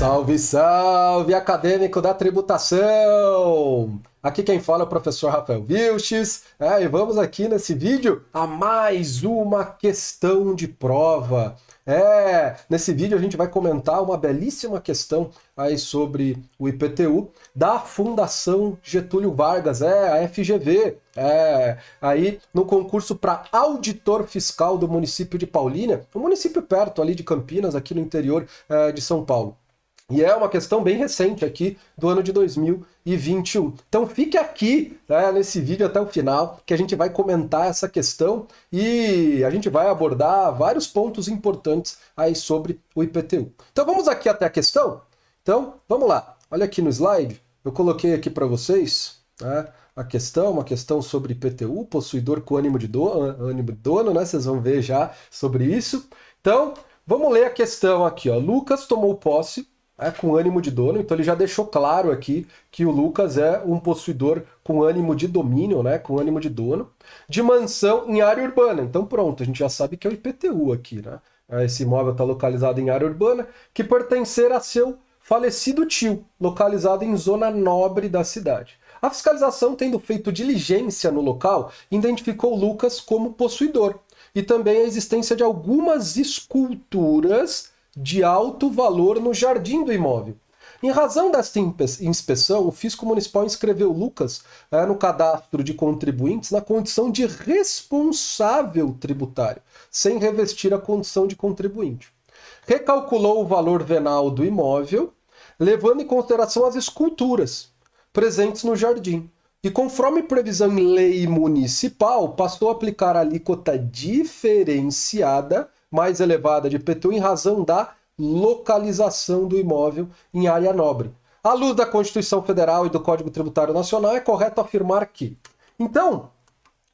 Salve, salve, acadêmico da tributação! Aqui quem fala é o professor Rafael Vilches, e vamos aqui nesse vídeo a mais uma questão de prova. Nesse vídeo a gente vai comentar uma belíssima questão aí sobre o IPTU da Fundação Getúlio Vargas, a FGV, aí no concurso para auditor fiscal do município de Paulínia, um município perto ali de Campinas, aqui no interior de São Paulo. E é uma questão bem recente aqui do ano de 2021. Então fique aqui nesse vídeo até o final, que a gente vai comentar essa questão e a gente vai abordar vários pontos importantes aí sobre o IPTU. Então vamos aqui até a questão? Então vamos lá. Olha aqui no slide, eu coloquei aqui para vocês a questão, uma questão sobre IPTU, possuidor com ânimo de dono, né? Vocês vão ver já sobre isso. Então vamos ler a questão aqui, ó. Lucas tomou posse com ânimo de dono, então ele já deixou claro aqui que o Lucas é um possuidor com ânimo de domínio, com ânimo de dono, de mansão em área urbana. Então pronto, a gente já sabe que é o IPTU aqui, né? Esse imóvel está localizado em área urbana, que pertencer a seu falecido tio, localizado em zona nobre da cidade. A fiscalização, tendo feito diligência no local, identificou o Lucas como possuidor, e também a existência de algumas esculturas de alto valor no jardim do imóvel. Em razão desta inspeção, o fisco municipal inscreveu Lucas no cadastro de contribuintes na condição de responsável tributário, sem revestir a condição de contribuinte. Recalculou o valor venal do imóvel, levando em consideração as esculturas presentes no jardim. E conforme previsão em lei municipal, passou a aplicar a alíquota diferenciada mais elevada de IPTU em razão da localização do imóvel em área nobre. À luz da Constituição Federal e do Código Tributário Nacional, é correto afirmar que... Então,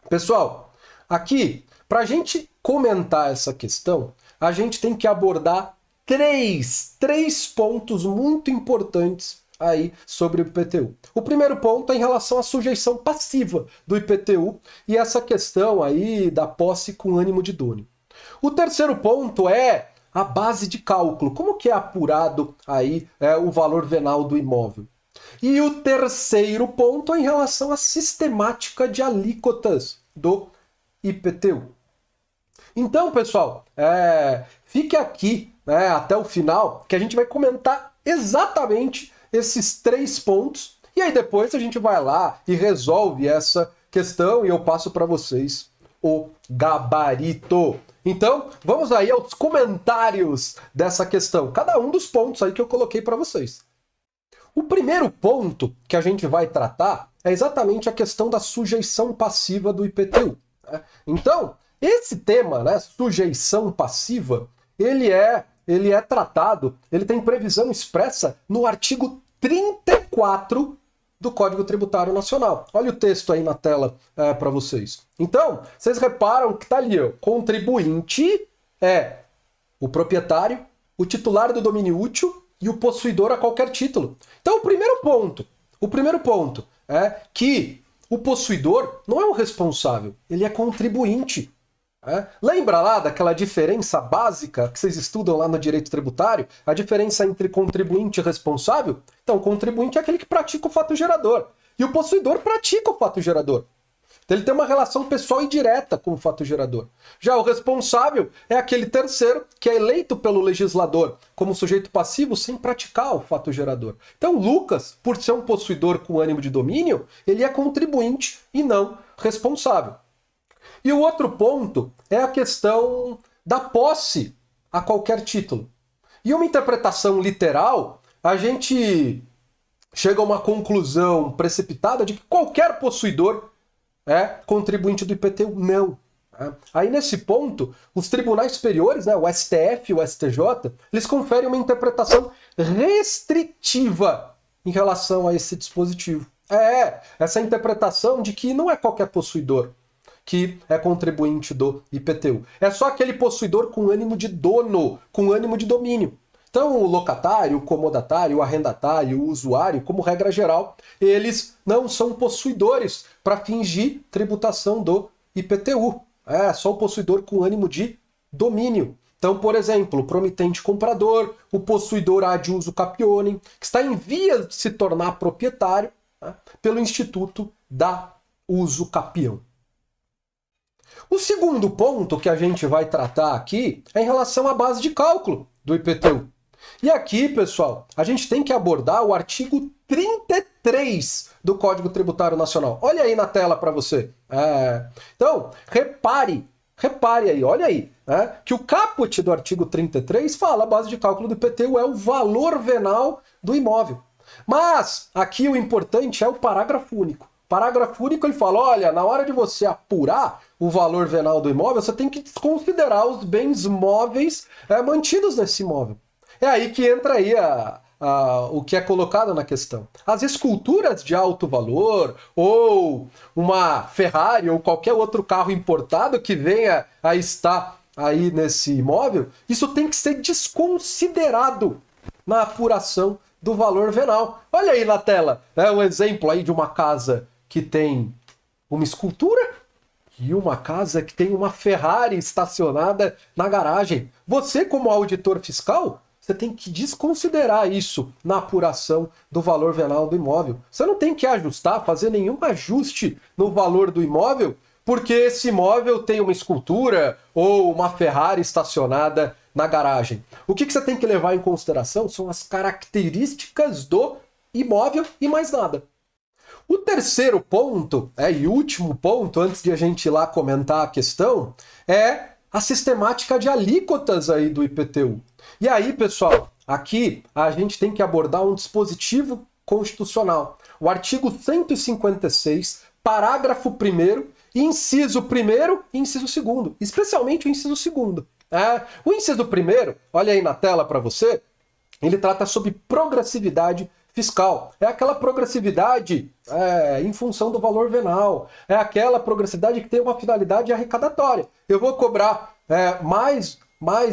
pessoal, aqui, para a gente comentar essa questão, a gente tem que abordar três pontos muito importantes aí sobre o IPTU. O primeiro ponto é em relação à sujeição passiva do IPTU e essa questão aí da posse com ânimo de dono. O terceiro ponto é a base de cálculo. Como que é apurado aí o valor venal do imóvel? E o terceiro ponto é em relação à sistemática de alíquotas do IPTU. Então, pessoal, fique aqui até o final, que a gente vai comentar exatamente esses três pontos, e aí depois a gente vai lá e resolve essa questão e eu passo para vocês o gabarito. Então, vamos aí aos comentários dessa questão, cada um dos pontos aí que eu coloquei para vocês. O primeiro ponto que a gente vai tratar é exatamente a questão da sujeição passiva do IPTU. Então, esse tema, sujeição passiva, ele é tratado, ele tem previsão expressa no artigo 34 do Código Tributário Nacional. Olha o texto aí na tela para vocês. Então, vocês reparam que está ali, ó, contribuinte é o proprietário, o titular do domínio útil e o possuidor a qualquer título. Então, o primeiro ponto é que o possuidor não é o responsável, ele é contribuinte. Lembra lá daquela diferença básica que vocês estudam lá no direito tributário? A diferença entre contribuinte e responsável? Então, o contribuinte é aquele que pratica o fato gerador. E o possuidor pratica o fato gerador. Então, ele tem uma relação pessoal e direta com o fato gerador. Já o responsável é aquele terceiro que é eleito pelo legislador como sujeito passivo sem praticar o fato gerador. Então, Lucas, por ser um possuidor com ânimo de domínio, ele é contribuinte e não responsável. E o outro ponto é a questão da posse a qualquer título. E uma interpretação literal, a gente chega a uma conclusão precipitada de que qualquer possuidor é contribuinte do IPTU. Não. Aí nesse ponto, os tribunais superiores, o STF e o STJ, eles conferem uma interpretação restritiva em relação a esse dispositivo. Essa interpretação de que não é qualquer possuidor que é contribuinte do IPTU. É só aquele possuidor com ânimo de dono, com ânimo de domínio. Então, o locatário, o comodatário, o arrendatário, o usuário, como regra geral, eles não são possuidores para fingir tributação do IPTU. É só o possuidor com ânimo de domínio. Então, por exemplo, o promitente comprador, o possuidor ad uso capionem, que está em vias de se tornar proprietário, né, pelo Instituto da Uso Capião. O segundo ponto que a gente vai tratar aqui é em relação à base de cálculo do IPTU. E aqui, pessoal, a gente tem que abordar o artigo 33 do Código Tributário Nacional. Olha aí na tela para você. Então, repare aí, olha aí, que o caput do artigo 33 fala a base de cálculo do IPTU é o valor venal do imóvel. Mas aqui o importante é o parágrafo único. Parágrafo único ele fala, olha, na hora de você apurar o valor venal do imóvel, você tem que desconsiderar os bens móveis mantidos nesse imóvel. É aí que entra aí o que é colocado na questão. As esculturas de alto valor, ou uma Ferrari, ou qualquer outro carro importado que venha a estar aí nesse imóvel, isso tem que ser desconsiderado na apuração do valor venal. Olha aí na tela, um exemplo aí de uma casa que tem uma escultura e uma casa que tem uma Ferrari estacionada na garagem. Você, como auditor fiscal, você tem que desconsiderar isso na apuração do valor venal do imóvel. Você não tem que ajustar, fazer nenhum ajuste no valor do imóvel, porque esse imóvel tem uma escultura ou uma Ferrari estacionada na garagem. O que você tem que levar em consideração são as características do imóvel e mais nada. O terceiro ponto, e último ponto, antes de a gente ir lá comentar a questão, é a sistemática de alíquotas aí do IPTU. E aí, pessoal, aqui a gente tem que abordar um dispositivo constitucional. O artigo 156, parágrafo 1º, inciso 1º e inciso 2º, especialmente o inciso 2º. O inciso 1º, olha aí na tela para você, ele trata sobre progressividade fiscal. É aquela progressividade em função do valor venal. É aquela progressividade que tem uma finalidade arrecadatória. Eu vou cobrar mais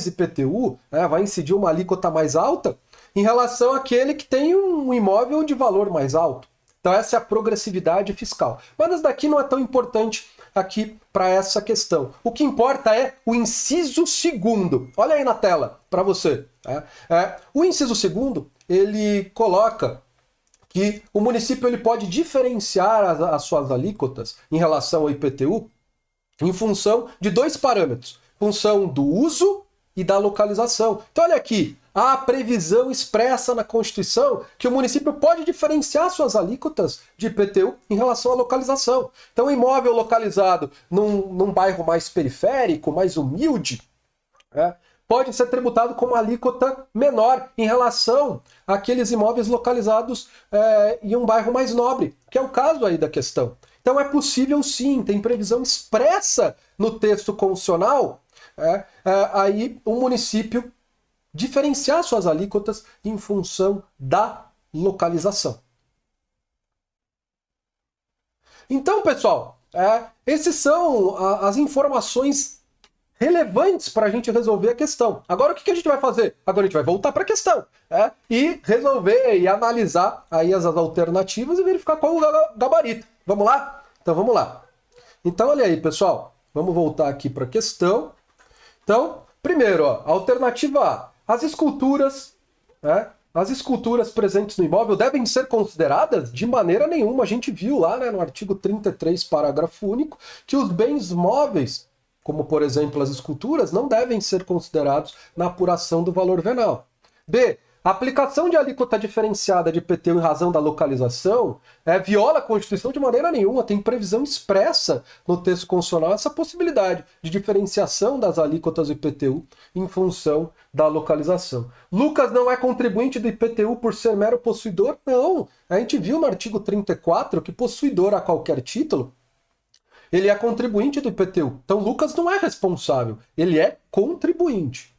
IPTU, vai incidir uma alíquota mais alta em relação àquele que tem um imóvel de valor mais alto. Então essa é a progressividade fiscal. Mas isso daqui não é tão importante aqui para essa questão. O que importa é o inciso 2º. Olha aí na tela para você. O inciso 2º, ele coloca que o município ele pode diferenciar as suas alíquotas em relação ao IPTU em função de dois parâmetros. Função do uso e da localização. Então olha aqui, há previsão expressa na Constituição que o município pode diferenciar suas alíquotas de IPTU em relação à localização. Então, imóvel localizado num bairro mais periférico, mais humilde, pode ser tributado com uma alíquota menor em relação àqueles imóveis localizados em um bairro mais nobre, que é o caso aí da questão. Então é possível sim, tem previsão expressa no texto constitucional, aí um município diferenciar suas alíquotas em função da localização. Então, pessoal, esses são as informações relevantes para a gente resolver a questão. Agora, o que a gente vai fazer? Agora a gente vai voltar para a questão e resolver e analisar aí as alternativas e verificar qual é o gabarito. Vamos lá? Então, vamos lá. Então, olha aí, pessoal. Vamos voltar aqui para a questão. Então, primeiro, alternativa A. As esculturas presentes no imóvel devem ser consideradas? De maneira nenhuma. A gente viu lá no artigo 33, parágrafo único, que os bens móveis, como por exemplo as esculturas, não devem ser considerados na apuração do valor venal. B. A aplicação de alíquota diferenciada de IPTU em razão da localização viola a Constituição de maneira nenhuma, tem previsão expressa no texto constitucional essa possibilidade de diferenciação das alíquotas do IPTU em função da localização. Lucas não é contribuinte do IPTU por ser mero possuidor? Não. A gente viu no artigo 34 que possuidor a qualquer título, ele é contribuinte do IPTU. Então Lucas não é responsável, ele é contribuinte.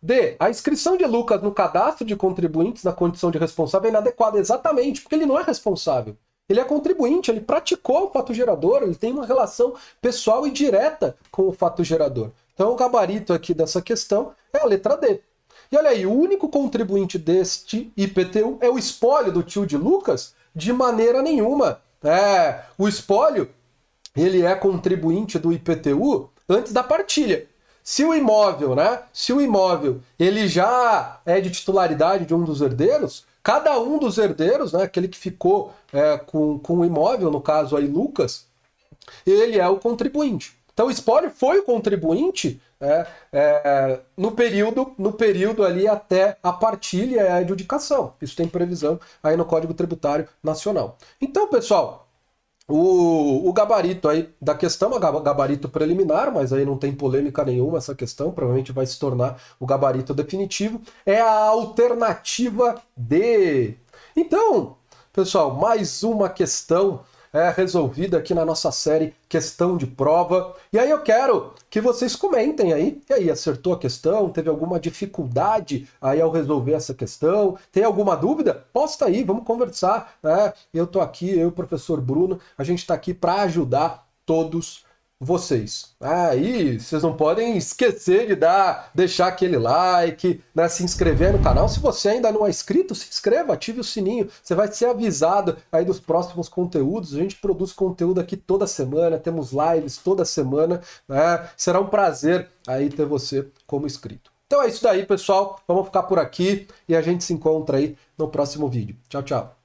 D. A inscrição de Lucas no cadastro de contribuintes na condição de responsável é inadequada. Exatamente, porque ele não é responsável. Ele é contribuinte, ele praticou o fato gerador, ele tem uma relação pessoal e direta com o fato gerador. Então o gabarito aqui dessa questão é a letra D. E olha aí, o único contribuinte deste IPTU é o espólio do tio de Lucas? De maneira nenhuma. O espólio, ele é contribuinte do IPTU antes da partilha. Se o imóvel, né? Se o imóvel ele já é de titularidade de um dos herdeiros, cada um dos herdeiros, né? Aquele que ficou com o imóvel, no caso aí Lucas, ele é o contribuinte. Então o espólio foi o contribuinte no período ali até a partilha e a adjudicação. Isso tem previsão aí no Código Tributário Nacional. Então, pessoal, o gabarito aí da questão é gabarito preliminar, mas aí não tem polêmica nenhuma essa questão, provavelmente vai se tornar o gabarito definitivo, é a alternativa D. Então, pessoal, mais uma questão resolvida aqui na nossa série Questão de Prova. E aí eu quero que vocês comentem aí. E aí, acertou a questão? Teve alguma dificuldade aí ao resolver essa questão? Tem alguma dúvida? Posta aí, vamos conversar, né? Eu tô aqui, eu e o professor Bruno, a gente tá aqui para ajudar todos vocês. Aí vocês não podem esquecer de deixar aquele like, né, se inscrever no canal. Se você ainda não é inscrito, se inscreva, ative o sininho, você vai ser avisado aí dos próximos conteúdos. A gente produz conteúdo aqui toda semana, temos lives toda semana, né? Será um prazer aí ter você como inscrito. Então é isso daí, pessoal. Vamos ficar por aqui e a gente se encontra aí no próximo vídeo. Tchau, tchau.